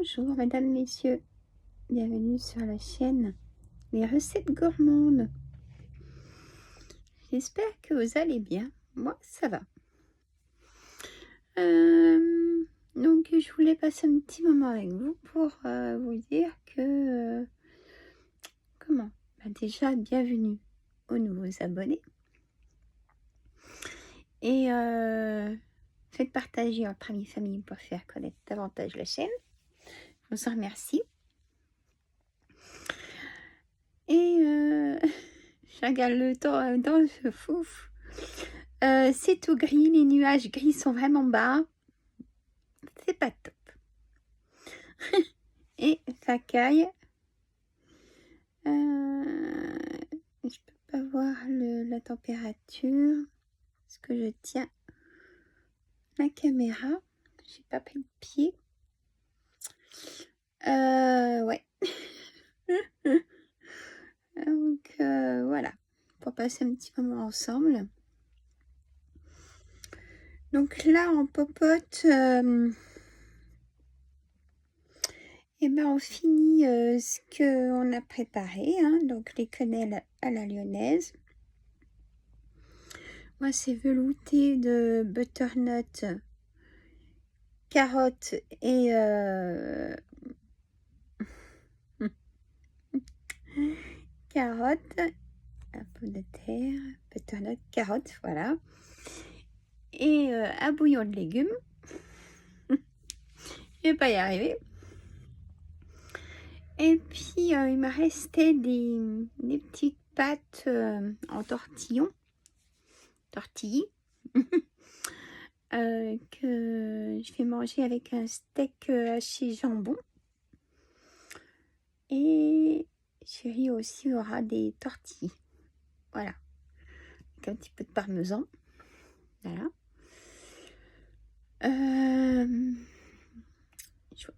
Bonjour mesdames, messieurs, bienvenue sur la chaîne Les recettes gourmandes. J'espère que vous allez bien, moi ça va. Donc je voulais passer un petit moment avec vous pour vous dire que, déjà bienvenue aux nouveaux abonnés. Et faites partager entre amis et famille pour faire connaître davantage la chaîne. Je vous en remercie. Et je regarde le temps en même temps, je fouf. C'est tout gris, les nuages gris sont vraiment bas. C'est pas top. Et ça caille. Je peux pas voir la température. Parce que je tiens la caméra. J'ai pas pris le pied. Ouais. Donc voilà. Pour passer un petit moment ensemble. Donc là, on popote. Et ben on finit ce qu'on a préparé, hein, donc les quenelles à la lyonnaise. Moi c'est velouté de butternut, carottes et carottes, un peu de terre, butternut, carottes, voilà. Et un bouillon de légumes. Je vais pas y arriver. Et puis il me restait des petites pâtes en tortillons. Tortillis. Que je vais manger avec un steak haché jambon. Et chérie aussi aura des tortillas. Voilà. Avec un petit peu de parmesan. Voilà.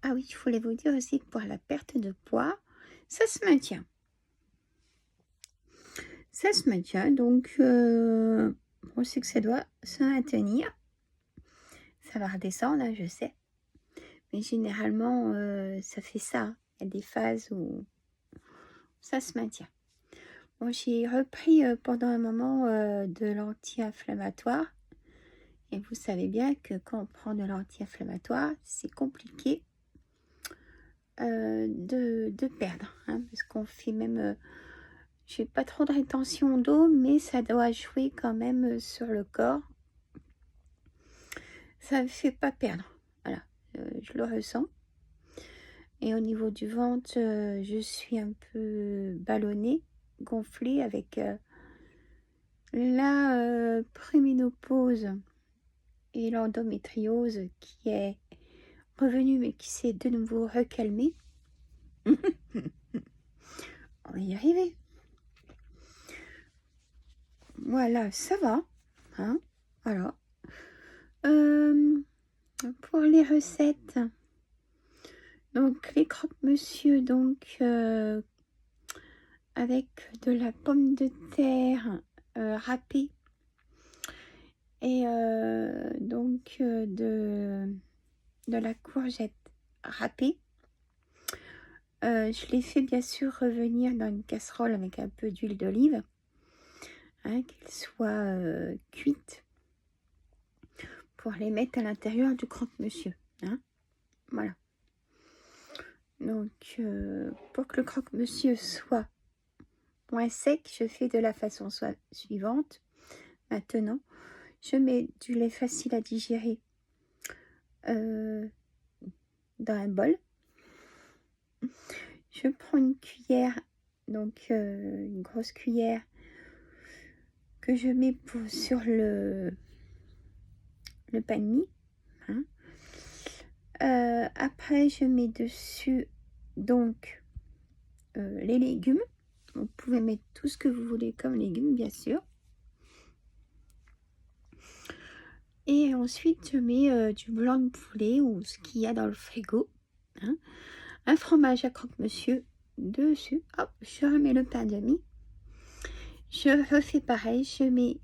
Ah oui, je voulais vous dire aussi que pour la perte de poids, ça se maintient. Ça se maintient, donc on sait que ça doit se maintenir. Ça va redescendre, hein, je sais. Mais généralement, ça fait ça. Il y a des phases où ça se maintient. Bon, j'ai repris pendant un moment de l'anti-inflammatoire. Et vous savez bien que quand on prend de l'anti-inflammatoire, c'est compliqué de perdre. Hein, parce qu'on fait même... j'ai pas trop de rétention d'eau, mais ça doit jouer quand même sur le corps. Ça ne fait pas perdre. Voilà, je le ressens. Et au niveau du ventre, je suis un peu ballonnée, gonflée avec la préménopause et l'endométriose qui est revenue mais qui s'est de nouveau recalmée. On va y arriver. Voilà, ça va. Hein, voilà. Pour les recettes, donc les croque-monsieur, donc avec de la pomme de terre râpée et donc de la courgette râpée. Je les fais bien sûr revenir dans une casserole avec un peu d'huile d'olive, hein, qu'elles soient cuites pour les mettre à l'intérieur du croque-monsieur. Hein, voilà. Donc pour que le croque-monsieur soit moins sec, je fais de la façon suivante. Maintenant, je mets du lait facile à digérer dans un bol. Je prends une cuillère, donc une grosse cuillère que je mets sur le pain de mie. Hein. Après, je mets dessus donc les légumes. Vous pouvez mettre tout ce que vous voulez comme légumes, bien sûr. Et ensuite, je mets du blanc de poulet ou ce qu'il y a dans le frigo. Hein. Un fromage à croque-monsieur dessus. Hop, je remets le pain de mie. Je refais pareil. Je mets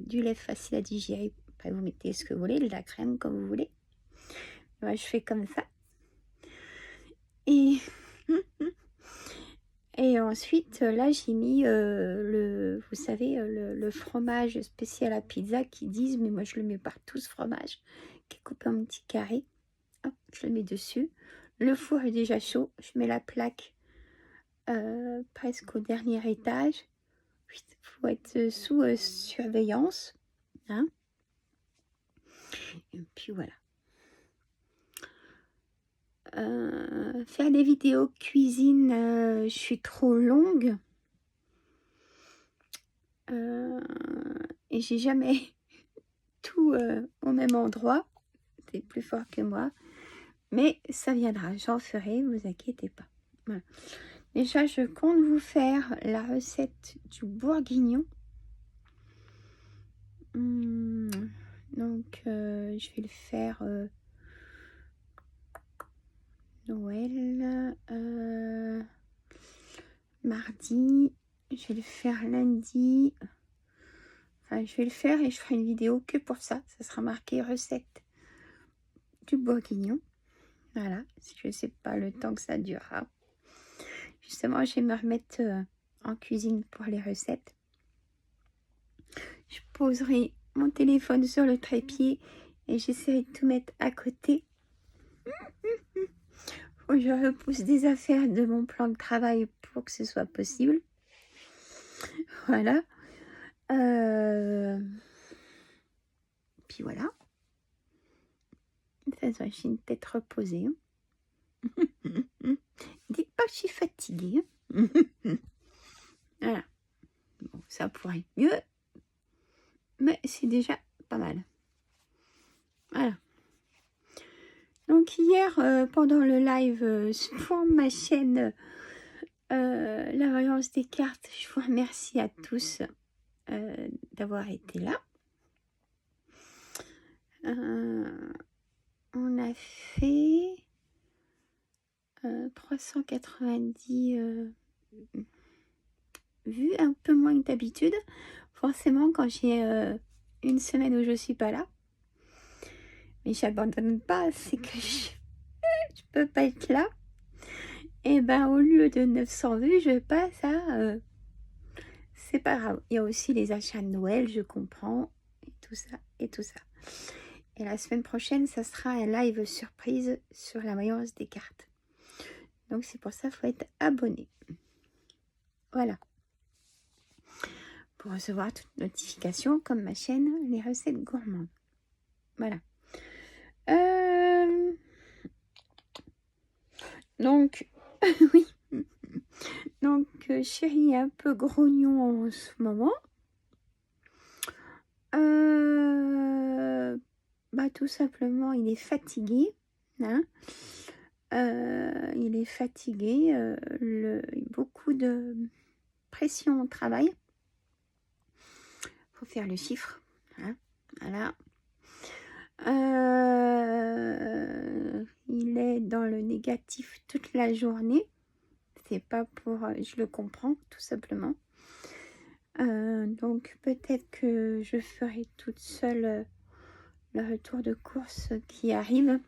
du lait facile à digérer. Après, vous mettez ce que vous voulez, de la crème comme vous voulez. Moi, je fais comme ça. Et, et ensuite, là, j'ai mis vous savez, le fromage spécial à pizza qui disent, mais moi je le mets partout ce fromage, qui est coupé en petits carrés. Hop, je le mets dessus. Le four est déjà chaud. Je mets la plaque presque au dernier étage. Il faut être sous surveillance. Hein. Et puis voilà. Faire des vidéos cuisine, je suis trop longue. Et j'ai jamais tout au même endroit. C'est plus fort que moi. Mais ça viendra, j'en ferai, ne vous inquiétez pas. Voilà. Déjà, je compte vous faire la recette du bourguignon. Donc, je vais le faire Noël, mardi. Je vais le faire lundi. Enfin, je vais le faire et je ferai une vidéo que pour ça. Ça sera marqué recette du bourguignon. Voilà, je ne sais pas le temps que ça durera. Justement, je vais me remettre en cuisine pour les recettes. Je poserai mon téléphone sur le trépied et j'essaierai de tout mettre à côté. Faut que je repousse des affaires de mon plan de travail pour que ce soit possible. Voilà. Puis voilà. De toute façon, j'ai une tête reposée. Dites pas que je suis fatiguée. Voilà. Bon, ça pourrait être mieux. Mais c'est déjà pas mal. Voilà. Donc hier, pendant le live sur ma chaîne La Voyance des Cartes, je vous remercie à tous d'avoir été là. On a fait 390 vues, un peu moins que d'habitude. Forcément, quand j'ai une semaine où je suis pas là. Mais j'abandonne pas, c'est que je peux pas être là. Et ben au lieu de 900 vues, je passe à... c'est pas grave. Il y a aussi les achats de Noël, je comprends. Et tout ça, et tout ça. Et la semaine prochaine, ça sera un live surprise sur la voyance des cartes. Donc c'est pour ça qu'il faut être abonné. Voilà. Pour recevoir toutes notifications comme ma chaîne Les Recettes Gourmandes. Voilà. Donc, oui. Donc, chéri est un peu grognon en ce moment. Bah, tout simplement, il est fatigué. Hein. Il est fatigué. Beaucoup de pression au travail. Faut faire le chiffre. Hein. Voilà. Il est dans le négatif toute la journée. C'est pas pour... je le comprends, tout simplement. Donc peut-être que je ferai toute seule le retour de course qui arrive.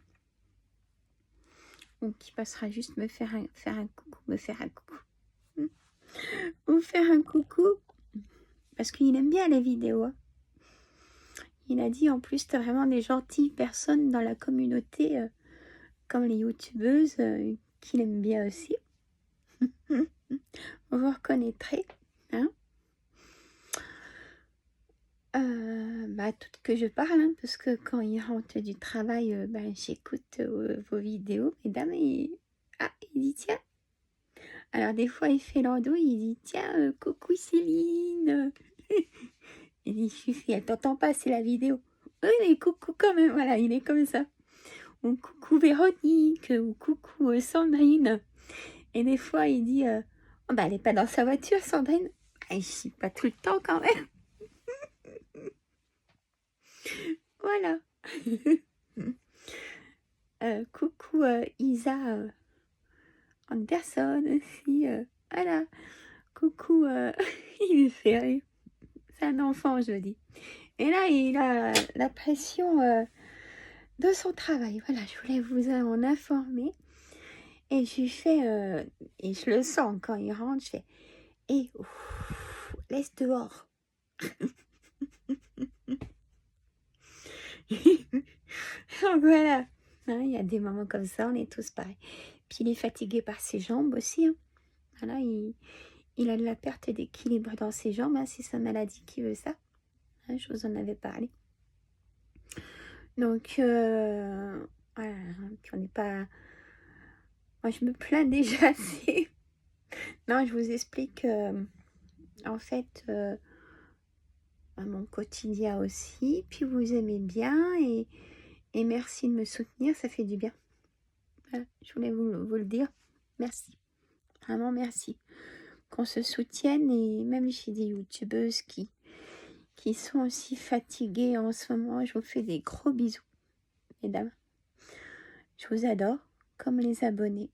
Donc qui passera juste me faire un coucou, me faire un coucou. Ou faire un coucou. Parce qu'il aime bien les vidéos. Hein. Il a dit en plus, t'as vraiment des gentilles personnes dans la communauté, comme les youtubeuses, qu'il aime bien aussi. Vous reconnaîtrez. Hein. Bah, toutes que je parle, hein, parce que quand il rentre du travail, j'écoute vos vidéos. Mesdames, il dit tiens. Alors des fois il fait l'andouille, il dit tiens, coucou Céline. Il dit Fifi, elle t'entend pas, c'est la vidéo. Oui, mais coucou quand même, voilà, il est comme ça. Ou coucou Véronique, ou coucou Sandrine. Et des fois il dit oh, bah, elle est pas dans sa voiture, Sandrine. Je suis pas tout le temps quand même. Voilà. Coucou Isa Anderson aussi. Voilà. Coucou. Il me fait rire. C'est un enfant, je dis. Et là, il a la pression de son travail. Voilà, je voulais vous en informer. Et je lui fais, et je le sens quand il rentre, je fais, et laisse dehors. Donc voilà, hein, il y a des moments comme ça, on est tous pareils. Puis il est fatigué par ses jambes aussi, hein. Voilà, il a de la perte d'équilibre dans ses jambes, hein, c'est sa maladie qui veut ça. Hein, je vous en avais parlé. Donc, voilà, hein, puis on n'est pas... Moi, je me plains déjà assez. Non, je vous explique, en fait, mon quotidien aussi. Puis vous aimez bien et merci de me soutenir, ça fait du bien. Voilà, je voulais vous le dire. Merci. Vraiment merci. Qu'on se soutienne et même j'ai des youtubeuses qui sont aussi fatiguées en ce moment. Je vous fais des gros bisous, mesdames. Je vous adore, comme les abonnés.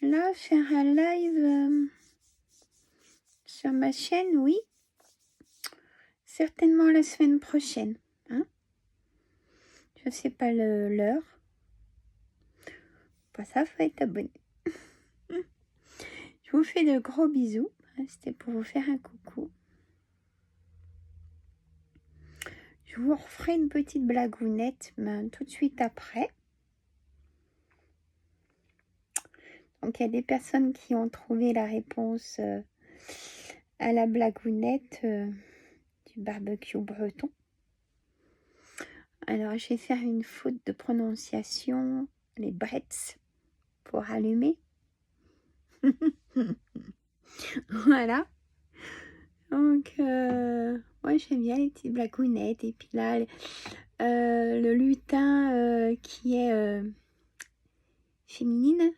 Là, faire un live sur ma chaîne, oui. Certainement la semaine prochaine. Hein, je sais pas l'heure. Pour ça, faut être abonné. Je vous fais de gros bisous. C'était pour vous faire un coucou. Je vous referai une petite blagounette tout de suite après. Donc, il y a des personnes qui ont trouvé la réponse à la blagounette du barbecue breton. Alors, je vais faire une faute de prononciation, les brets pour allumer. Voilà. Donc, moi, j'aime bien les petites blagounettes. Et puis là, le lutin qui est féminine.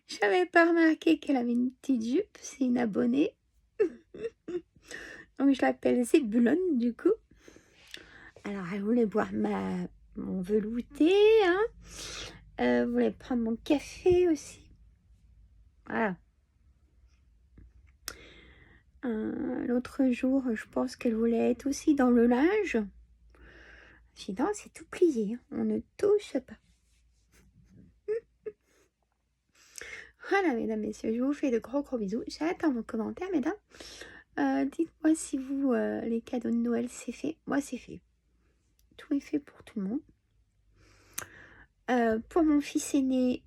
J'avais pas remarqué qu'elle avait une petite jupe. C'est une abonnée. Donc, je l'appelle Zébulon, du coup. Alors, elle voulait boire mon velouté. Hein. Elle voulait prendre mon café aussi. Voilà. L'autre jour, je pense qu'elle voulait être aussi dans le linge. J'ai dit non, c'est tout plié. On ne touche pas. Voilà, mesdames, messieurs, je vous fais de gros bisous. J'attends vos commentaires, mesdames. Dites-moi si vous, les cadeaux de Noël, c'est fait. Moi, c'est fait. Tout est fait pour tout le monde. Pour mon fils aîné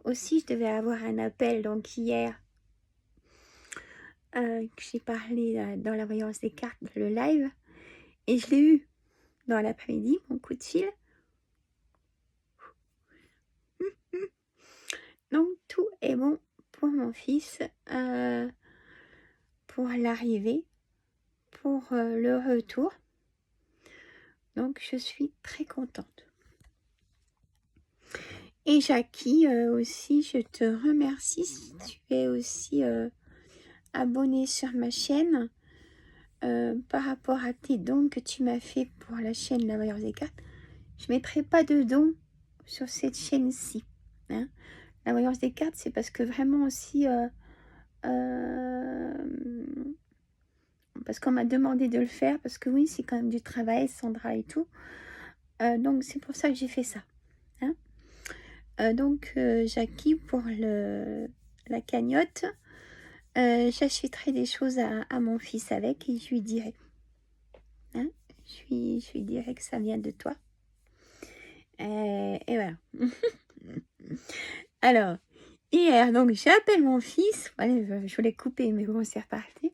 aussi, je devais avoir un appel. Donc hier, que j'ai parlé dans la voyance des cartes, le live. Et je l'ai eu dans l'après-midi, mon coup de fil. Donc tout est bon pour mon fils, pour l'arrivée, pour le retour. Donc je suis très contente. Et Jackie aussi, je te remercie si tu es aussi abonnée sur ma chaîne. Par rapport à tes dons que tu m'as fait pour la chaîne La Voyance des Cartes, je ne mettrai pas de dons sur cette chaîne-ci. Hein. La Voyance des Cartes, c'est parce que vraiment aussi... parce qu'on m'a demandé de le faire, parce que oui, c'est quand même du travail, Sandra et tout. Donc, c'est pour ça que j'ai fait ça. Hein. Donc, Jackie, pour la cagnotte, j'achèterai des choses à mon fils avec et je lui dirai. Hein, je lui dirai que ça vient de toi. Et voilà. Alors, hier, donc j'appelle mon fils. Voilà, je voulais couper, mais bon, c'est reparti.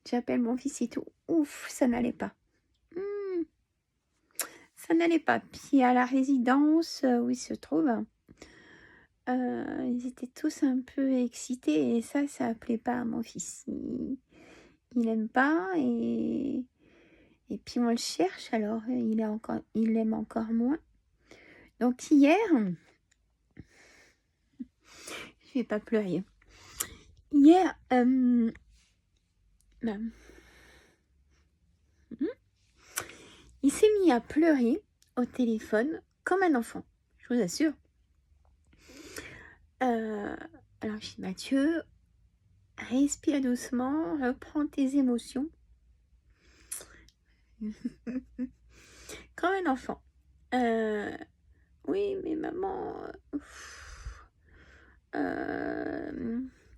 J'appelle mon fils et tout. Ouf, ça n'allait pas. Ça n'allait pas. Puis à la résidence où il se trouve, ils étaient tous un peu excités et ça plaît pas à mon fils. Il aime pas et puis on le cherche, alors il aime encore moins. Donc hier, je vais pas pleurer. Hier, il s'est mis à pleurer au téléphone comme un enfant, je vous assure. Alors je dis Mathieu, respire doucement, reprends tes émotions. Comme un enfant. Oui, mais maman,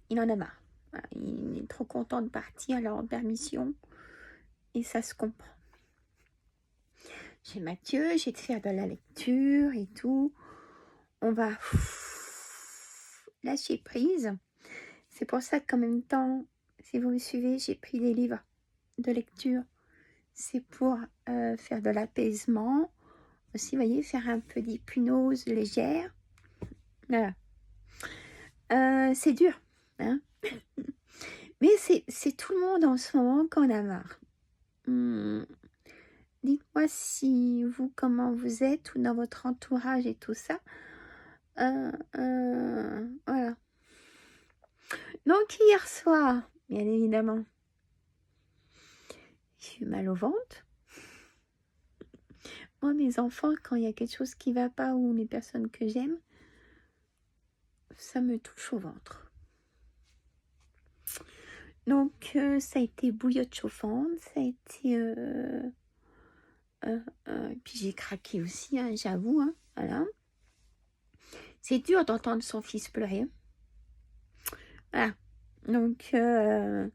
il en a marre. Voilà, il est trop content de partir, alors en permission, et ça se comprend. J'ai Mathieu, j'ai de faire de la lecture et tout. On va lâcher prise. C'est pour ça qu'en même temps, si vous me suivez, j'ai pris des livres de lecture. C'est pour faire de l'apaisement. Aussi, vous voyez, faire un peu d'hypnose légère. Voilà. C'est dur, hein. Mais c'est tout le monde en ce moment qu'on a marre. Dites-moi si vous, comment vous êtes, ou dans votre entourage et tout ça. Voilà. Donc hier soir, bien évidemment, j'ai eu mal au ventre. Moi, mes enfants, quand il y a quelque chose qui va pas, ou les personnes que j'aime, ça me touche au ventre. Donc ça a été bouillotte chauffante, ça a été... puis j'ai craqué aussi, hein, j'avoue, hein, voilà. C'est dur d'entendre son fils pleurer. Voilà. Donc ça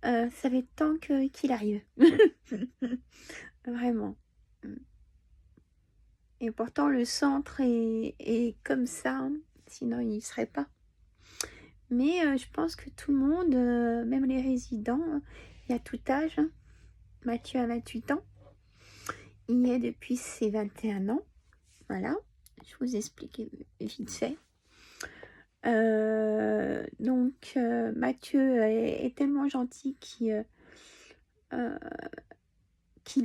va être temps qu'il arrive. Vraiment. Et pourtant le centre est comme ça, hein, sinon il n'y serait pas. Mais je pense que tout le monde, même les résidents, il y a tout âge, hein. Mathieu a 28 ans. Il y est depuis ses 21 ans. Voilà, je vous explique vite fait. Donc Mathieu est tellement gentil qu'il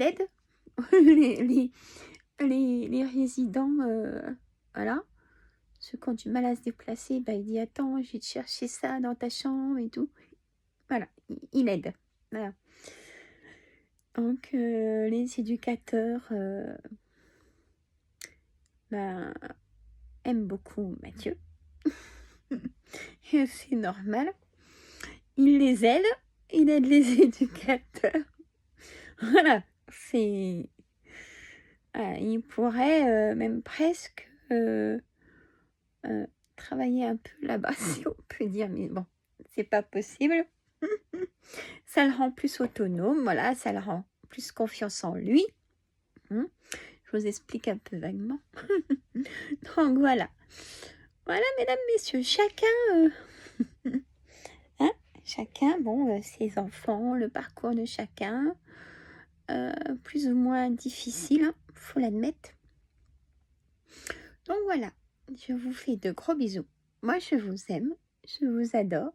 aide les résidents. Voilà, ceux qui ont du mal à se déplacer, bah, il dit attends, je vais te chercher ça dans ta chambre et tout. Voilà, il aide. Voilà. Donc les éducateurs aiment beaucoup Mathieu. C'est normal. Il les aide, il aide les éducateurs. Voilà, c'est... Voilà, il pourrait même presque travailler un peu là-bas, si on peut dire, mais bon, c'est pas possible. Ça le rend plus autonome, voilà, ça le rend plus confiance en lui. Je vous explique un peu vaguement. Donc voilà. Voilà, mesdames, messieurs, chacun... hein, chacun, bon, ses enfants, le parcours de chacun, plus ou moins difficile, hein, faut l'admettre. Donc voilà, je vous fais de gros bisous. Moi, je vous aime, je vous adore.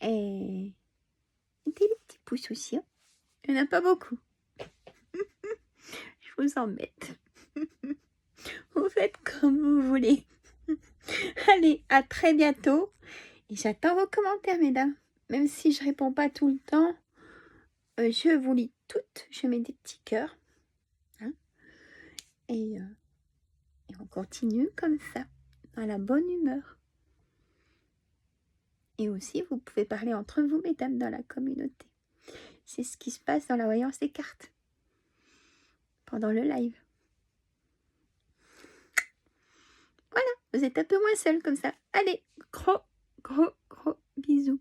Et des petits pouces aussi, hein. Il n'y en a pas beaucoup. Je vous embête. Vous faites comme vous voulez. Allez, à très bientôt. Et j'attends vos commentaires, mesdames. Même si je réponds pas tout le temps, je vous lis toutes. Je mets des petits cœurs. Hein, et on continue comme ça, dans la bonne humeur. Et aussi, vous pouvez parler entre vous, mesdames, dans la communauté. C'est ce qui se passe dans la voyance des cartes. Pendant le live. Voilà, vous êtes un peu moins seul comme ça. Allez, gros bisous.